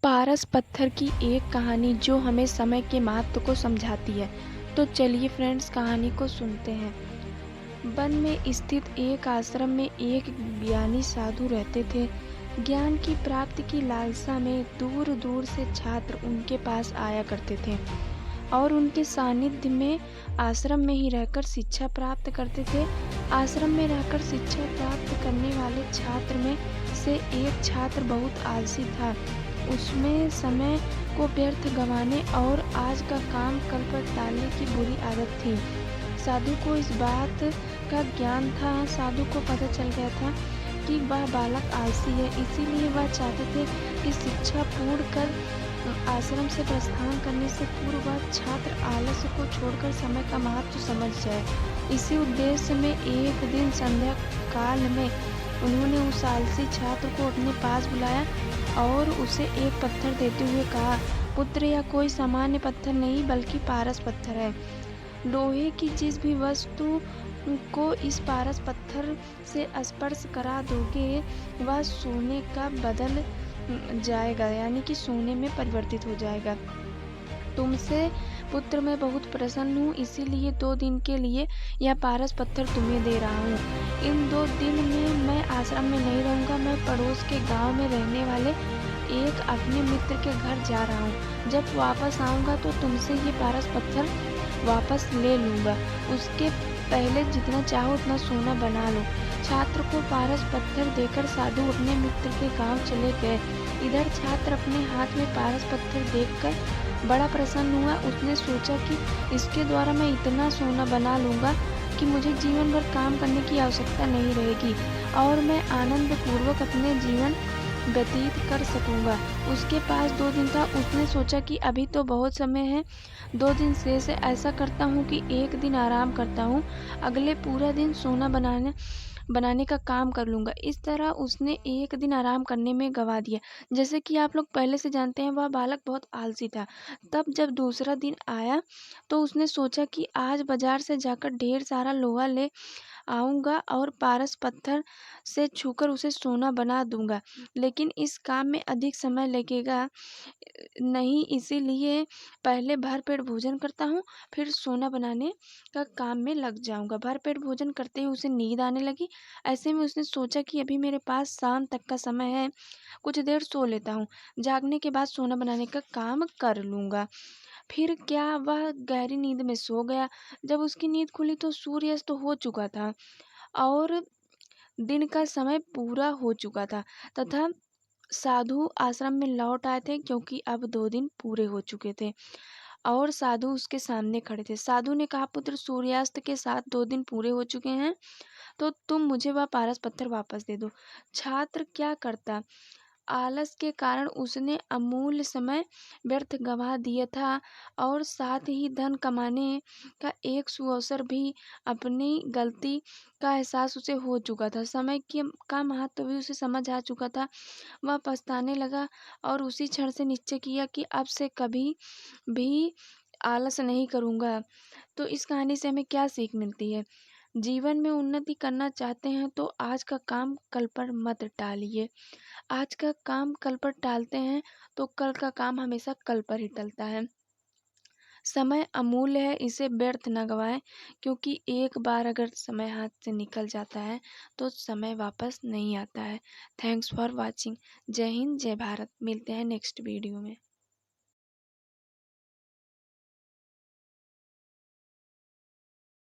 पारस पत्थर की एक कहानी जो हमें समय के महत्व को समझाती है। तो चलिए फ्रेंड्स, कहानी को सुनते हैं। वन में स्थित एक आश्रम में एक ज्ञानी साधु रहते थे। ज्ञान की प्राप्ति की लालसा में दूर दूर से छात्र उनके पास आया करते थे और उनके सानिध्य में आश्रम में ही रहकर शिक्षा प्राप्त करते थे। आश्रम में रहकर शिक्षा प्राप्त करने वाले छात्र में से एक छात्र बहुत आलसी था। उसमें समय को व्यर्थ गंवाने और आज का काम कल पर टालने की बुरी आदत थी। साधु को इस बात का ज्ञान था। साधु को पता चल गया था कि वह बालक आलसी है, इसीलिए वह चाहते थे कि शिक्षा पूर्ण कर आश्रम से प्रस्थान करने से पूर्व वह छात्र आलस्य को छोड़कर समय का महत्व समझ जाए। इसी उद्देश्य में एक दिन संध्या काल में उन्होंने उस आलसी छात्र को अपने पास बुलाया और उसे एक पत्थर देते हुए कहा, पुत्र, यह कोई सामान्य पत्थर नहीं बल्कि पारस पत्थर है। लोहे की जिस भी वस्तु को इस पारस पत्थर से स्पर्श करा दोगे वह सोने का बदल जाएगा, यानी कि सोने में परिवर्तित हो जाएगा। तुमसे पुत्र मैं बहुत प्रसन्न हूँ, इसीलिए 2 दिन के लिए यह पारस पत्थर तुम्हें दे रहा हूँ। इन 2 दिन में मैं आश्रम में नहीं रहूँगा। मैं पड़ोस के गांव में रहने वाले एक अपने मित्र के घर जा रहा हूँ। जब वापस आऊँगा तो तुमसे ये पारस पत्थर वापस ले लूँगा। उसके पहले जितना चाहो उतना सोना बना लो। छात्र को पारस पत्थर देकर साधु अपने मित्र के गांव चले गए। इधर छात्र अपने हाथ में पारस पत्थर देखकर बड़ा प्रसन्न हुआ। उसने सोचा कि इसके द्वारा मैं इतना सोना बना लूँगा कि मुझे जीवन भर काम करने की आवश्यकता नहीं रहेगी और मैं आनंद पूर्वक अपने जीवन व्यतीत कर सकूँगा। उसके पास 2 दिन था। उसने सोचा कि अभी तो बहुत समय है, 2 दिन शेष है। ऐसा करता हूँ कि एक दिन आराम करता हूँ, अगले पूरा दिन सोना बनाने का काम कर लूँगा। इस तरह उसने एक दिन आराम करने में गंवा दिया। जैसे कि आप लोग पहले से जानते हैं, वह बालक बहुत आलसी था। तब जब दूसरा दिन आया तो उसने सोचा कि आज बाजार से जाकर ढेर सारा लोहा ले आऊँगा और पारस पत्थर से छूकर उसे सोना बना दूँगा। लेकिन इस काम में अधिक समय लगेगा नहीं, इसीलिए पहले भरपेट भोजन करता हूँ, फिर सोना बनाने का काम में लग जाऊँगा। भरपेट भोजन करते ही उसे नींद आने लगी। ऐसे में उसने सोचा कि अभी मेरे पास शाम तक का समय है, कुछ देर सो लेता हूँ। जागने के बाद सोना बनाने का काम कर लूँगा। फिर क्या वह गहरी नींद में सो गया। जब उसकी नींद खुली तो सूर्यास्त हो चुका था और दिन का समय पूरा हो चुका था तथा साधु आश्रम में लौट आए थे, क्योंकि अब 2 दिन पूरे हो चुके थे और साधु उसके सामने खड़े थे। साधु ने कहा, पुत्र, सूर्यास्त के साथ 2 दिन पूरे हो चुके हैं, तो तुम मुझे वह पारस पत्थर वापस दे दो। छात्र क्या करता, आलस के कारण उसने अमूल्य समय व्यर्थ गंवा दिया था और साथ ही धन कमाने का एक सुअवसर भी। अपनी गलती का एहसास उसे हो चुका था। समय का महत्व भी उसे समझ आ चुका था। वह पछताने लगा और उसी क्षण से निश्चय किया कि अब से कभी भी आलस नहीं करूँगा। तो इस कहानी से हमें क्या सीख मिलती है? जीवन में उन्नति करना चाहते हैं तो आज का काम कल पर मत टालिए। आज का काम कल पर टालते हैं तो कल का काम हमेशा कल पर ही टलता है। समय अमूल्य है, इसे व्यर्थ न गवाएं, क्योंकि एक बार अगर समय हाथ से निकल जाता है तो समय वापस नहीं आता है। Thanks for watching. जय हिंद, जय भारत। मिलते हैं नेक्स्ट वीडियो में।